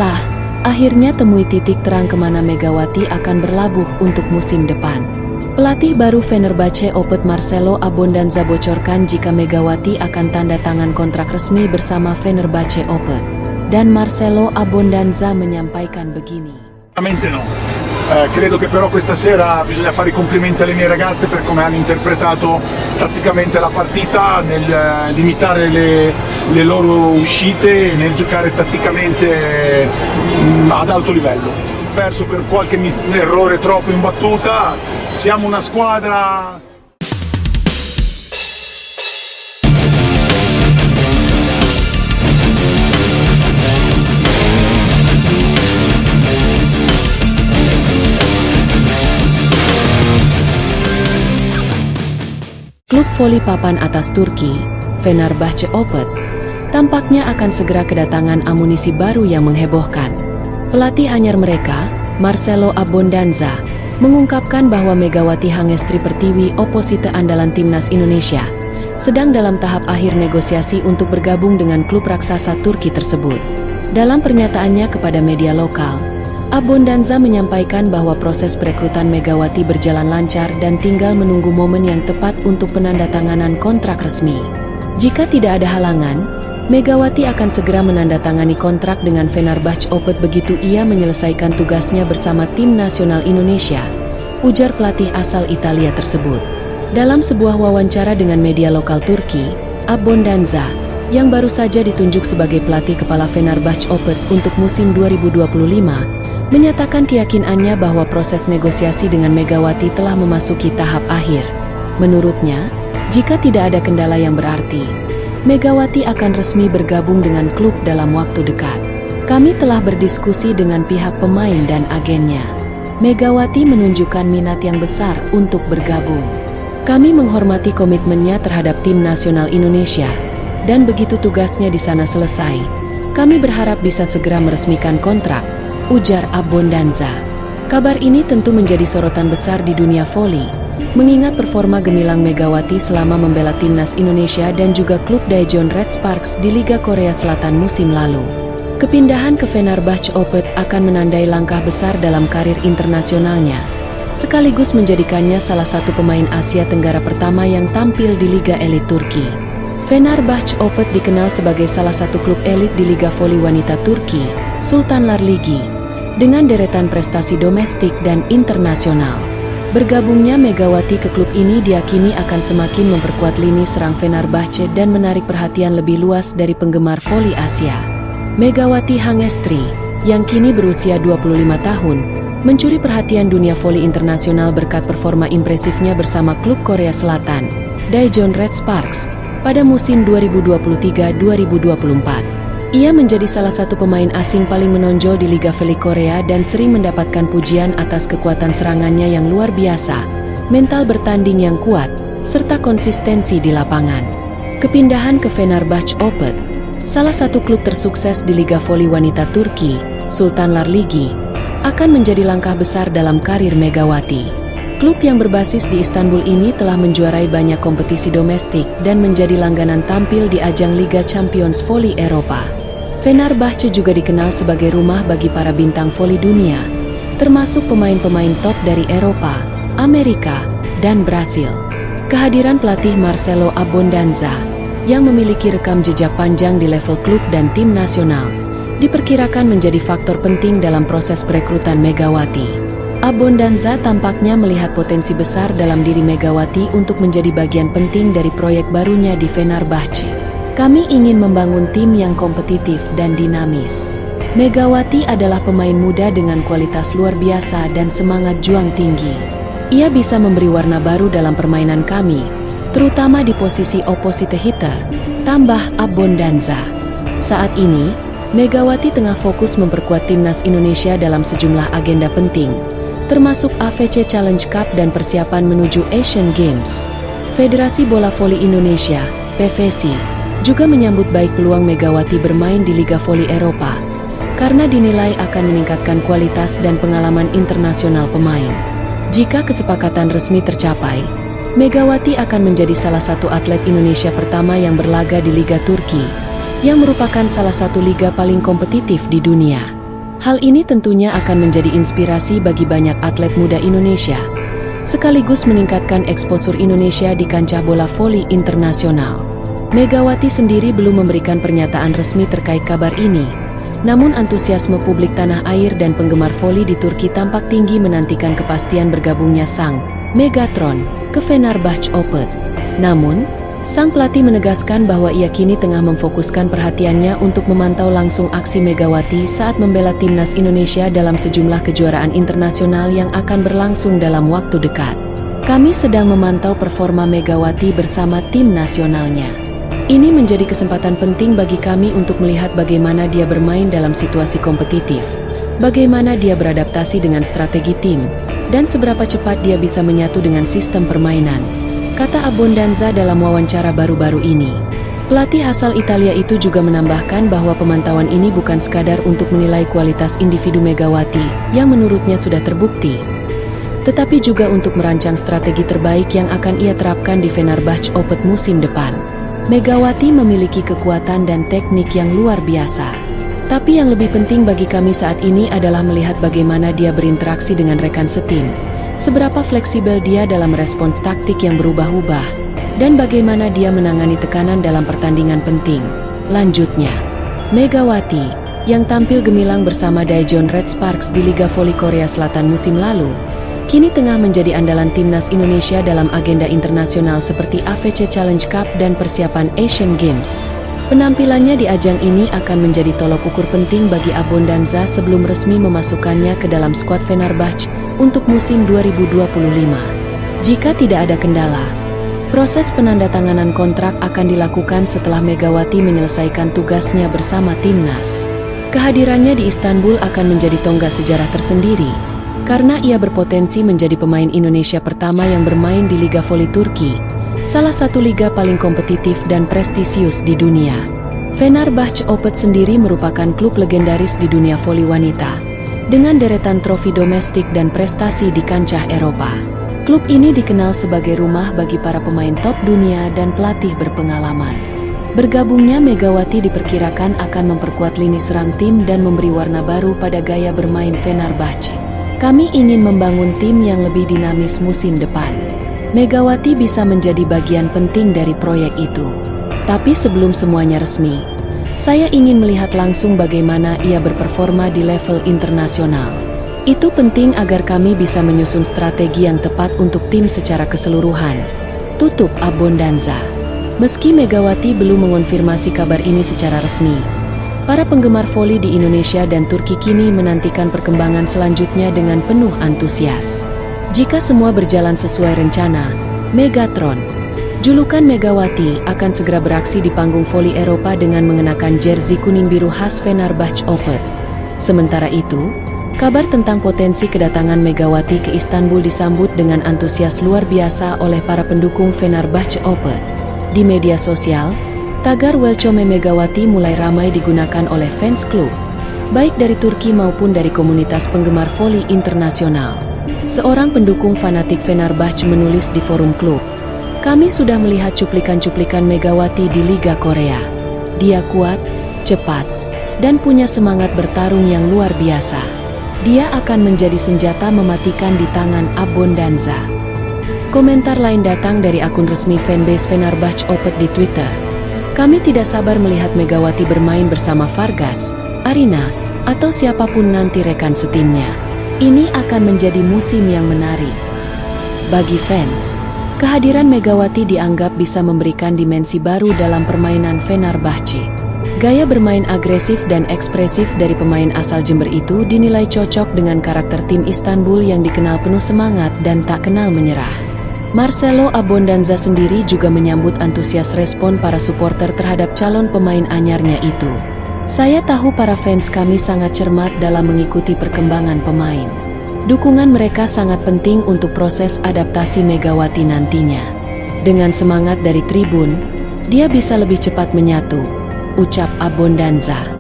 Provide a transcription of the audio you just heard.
Sah, akhirnya temui titik terang kemana Megawati akan berlabuh untuk musim depan. Pelatih baru Fenerbahce Opet Marcelo Abondanza bocorkan jika Megawati akan tanda tangan kontrak resmi bersama Fenerbahce Opet. Dan Marcelo Abondanza menyampaikan begini. No. Credo che però questa sera bisogna fare i complimenti alle mie ragazze per come hanno interpretato tatticamente la partita, nel limitare le loro uscite e nel giocare tatticamente ad alto livello. Perso per qualche errore troppo in battuta, siamo una squadra. Klub voli papan atas Turki, Fenerbahce Opet, tampaknya akan segera kedatangan amunisi baru yang menghebohkan. Pelatih anyar mereka, Marcelo Abondanza, mengungkapkan bahwa Megawati Hangestri Pertiwi oposite andalan timnas Indonesia, sedang dalam tahap akhir negosiasi untuk bergabung dengan klub raksasa Turki tersebut. Dalam pernyataannya kepada media lokal, Abondanza menyampaikan bahwa proses perekrutan Megawati berjalan lancar dan tinggal menunggu momen yang tepat untuk penandatanganan kontrak resmi. Jika tidak ada halangan, Megawati akan segera menandatangani kontrak dengan Fenerbahce Opet begitu ia menyelesaikan tugasnya bersama tim nasional Indonesia, ujar pelatih asal Italia tersebut. Dalam sebuah wawancara dengan media lokal Turki, Abondanza, yang baru saja ditunjuk sebagai pelatih kepala Fenerbahce Opet untuk musim 2025, menyatakan keyakinannya bahwa proses negosiasi dengan Megawati telah memasuki tahap akhir. Menurutnya, jika tidak ada kendala yang berarti, Megawati akan resmi bergabung dengan klub dalam waktu dekat. Kami telah berdiskusi dengan pihak pemain dan agennya. Megawati menunjukkan minat yang besar untuk bergabung. Kami menghormati komitmennya terhadap tim nasional Indonesia, dan begitu tugasnya di sana selesai, kami berharap bisa segera meresmikan kontrak, ujar Abondanza. Kabar ini tentu menjadi sorotan besar di dunia voli, mengingat performa gemilang Megawati selama membela timnas Indonesia dan juga klub Daejeon Red Sparks di Liga Korea Selatan musim lalu. Kepindahan ke Fenerbahce Opet akan menandai langkah besar dalam karir internasionalnya, sekaligus menjadikannya salah satu pemain Asia Tenggara pertama yang tampil di Liga Elit Turki. Fenerbahce Opet dikenal sebagai salah satu klub elit di Liga Voli Wanita Turki, Sultanlar Ligi, dengan deretan prestasi domestik dan internasional. Bergabungnya Megawati ke klub ini diyakini akan semakin memperkuat lini serang Fenerbahce dan menarik perhatian lebih luas dari penggemar voli Asia. Megawati Hangestri, yang kini berusia 25 tahun, mencuri perhatian dunia voli internasional berkat performa impresifnya bersama klub Korea Selatan, Daejeon Red Sparks, pada musim 2023-2024. Ia menjadi salah satu pemain asing paling menonjol di Liga Voli Korea dan sering mendapatkan pujian atas kekuatan serangannya yang luar biasa, mental bertanding yang kuat, serta konsistensi di lapangan. Kepindahan ke Fenerbahce Opet, salah satu klub tersukses di Liga Voli Wanita Turki, Sultanlar Ligi, akan menjadi langkah besar dalam karir Megawati. Klub yang berbasis di Istanbul ini telah menjuarai banyak kompetisi domestik dan menjadi langganan tampil di ajang Liga Champions Voli Eropa. Fenerbahce juga dikenal sebagai rumah bagi para bintang voli dunia, termasuk pemain-pemain top dari Eropa, Amerika, dan Brasil. Kehadiran pelatih Marcelo Abondanza, yang memiliki rekam jejak panjang di level klub dan tim nasional, diperkirakan menjadi faktor penting dalam proses perekrutan Megawati. Abondanza tampaknya melihat potensi besar dalam diri Megawati untuk menjadi bagian penting dari proyek barunya di Fenerbahce. Kami ingin membangun tim yang kompetitif dan dinamis. Megawati adalah pemain muda dengan kualitas luar biasa dan semangat juang tinggi. Ia bisa memberi warna baru dalam permainan kami, terutama di posisi opposite hitter, tambah Abondanza. Saat ini, Megawati tengah fokus memperkuat timnas Indonesia dalam sejumlah agenda penting, termasuk AFC Challenge Cup dan persiapan menuju Asian Games. Federasi Bola Voli Indonesia, PVSI, juga menyambut baik peluang Megawati bermain di Liga Voli Eropa, karena dinilai akan meningkatkan kualitas dan pengalaman internasional pemain. Jika kesepakatan resmi tercapai, Megawati akan menjadi salah satu atlet Indonesia pertama yang berlaga di Liga Turki, yang merupakan salah satu liga paling kompetitif di dunia. Hal ini tentunya akan menjadi inspirasi bagi banyak atlet muda Indonesia, sekaligus meningkatkan eksposur Indonesia di kancah bola voli internasional. Megawati sendiri belum memberikan pernyataan resmi terkait kabar ini, namun antusiasme publik tanah air dan penggemar voli di Turki tampak tinggi menantikan kepastian bergabungnya sang Megatron ke Fenerbahce Opet. Namun, sang pelatih menegaskan bahwa ia kini tengah memfokuskan perhatiannya untuk memantau langsung aksi Megawati saat membela timnas Indonesia dalam sejumlah kejuaraan internasional yang akan berlangsung dalam waktu dekat. Kami sedang memantau performa Megawati bersama tim nasionalnya. Ini menjadi kesempatan penting bagi kami untuk melihat bagaimana dia bermain dalam situasi kompetitif, bagaimana dia beradaptasi dengan strategi tim, dan seberapa cepat dia bisa menyatu dengan sistem permainan, kata Abbondanza dalam wawancara baru-baru ini. Pelatih asal Italia itu juga menambahkan bahwa pemantauan ini bukan sekadar untuk menilai kualitas individu Megawati yang menurutnya sudah terbukti, tetapi juga untuk merancang strategi terbaik yang akan ia terapkan di Fenerbahce Opet musim depan. Megawati memiliki kekuatan dan teknik yang luar biasa. Tapi yang lebih penting bagi kami saat ini adalah melihat bagaimana dia berinteraksi dengan rekan setim, seberapa fleksibel dia dalam respons taktik yang berubah-ubah, dan bagaimana dia menangani tekanan dalam pertandingan penting. Lanjutnya, Megawati, yang tampil gemilang bersama Daejeon Red Sparks di Liga Voli Korea Selatan musim lalu, kini tengah menjadi andalan timnas Indonesia dalam agenda internasional seperti AFC Challenge Cup dan persiapan Asian Games. Penampilannya di ajang ini akan menjadi tolok ukur penting bagi Abbondanza sebelum resmi memasukkannya ke dalam skuad Fenerbahce untuk musim 2025. Jika tidak ada kendala, proses penandatanganan kontrak akan dilakukan setelah Megawati menyelesaikan tugasnya bersama timnas. Kehadirannya di Istanbul akan menjadi tonggak sejarah tersendiri, karena ia berpotensi menjadi pemain Indonesia pertama yang bermain di Liga Voli Turki, salah satu liga paling kompetitif dan prestisius di dunia. Fenerbahce Opet sendiri merupakan klub legendaris di dunia voli wanita, dengan deretan trofi domestik dan prestasi di kancah Eropa. Klub ini dikenal sebagai rumah bagi para pemain top dunia dan pelatih berpengalaman. Bergabungnya Megawati diperkirakan akan memperkuat lini serang tim dan memberi warna baru pada gaya bermain Fenerbahce. Kami ingin membangun tim yang lebih dinamis musim depan. Megawati bisa menjadi bagian penting dari proyek itu. Tapi sebelum semuanya resmi, saya ingin melihat langsung bagaimana ia berperforma di level internasional. Itu penting agar kami bisa menyusun strategi yang tepat untuk tim secara keseluruhan, tutup Abbondanza. Meski Megawati belum mengonfirmasi kabar ini secara resmi, para penggemar voli di Indonesia dan Turki kini menantikan perkembangan selanjutnya dengan penuh antusias. Jika semua berjalan sesuai rencana, Megatron, julukan Megawati, akan segera beraksi di panggung voli Eropa dengan mengenakan jersey kuning biru khas Fenerbahce Opet. Sementara itu, kabar tentang potensi kedatangan Megawati ke Istanbul disambut dengan antusias luar biasa oleh para pendukung Fenerbahce Opet. Di media sosial, tagar Welcome Megawati mulai ramai digunakan oleh fans klub, baik dari Turki maupun dari komunitas penggemar voli internasional. Seorang pendukung fanatik Fenerbahce menulis di forum klub, "Kami sudah melihat cuplikan-cuplikan Megawati di Liga Korea. Dia kuat, cepat, dan punya semangat bertarung yang luar biasa. Dia akan menjadi senjata mematikan di tangan Abbondanza." Komentar lain datang dari akun resmi fanbase Fenerbahce Opet di Twitter. "Kami tidak sabar melihat Megawati bermain bersama Vargas, Arina, atau siapapun nanti rekan setimnya. Ini akan menjadi musim yang menarik." Bagi fans, kehadiran Megawati dianggap bisa memberikan dimensi baru dalam permainan Fenerbahce. Gaya bermain agresif dan ekspresif dari pemain asal Jember itu dinilai cocok dengan karakter tim Istanbul yang dikenal penuh semangat dan tak kenal menyerah. Marcelo Abbondanza sendiri juga menyambut antusias respon para supporter terhadap calon pemain anyarnya itu. "Saya tahu para fans kami sangat cermat dalam mengikuti perkembangan pemain. Dukungan mereka sangat penting untuk proses adaptasi Megawati nantinya. Dengan semangat dari tribun, dia bisa lebih cepat menyatu," ucap Abbondanza.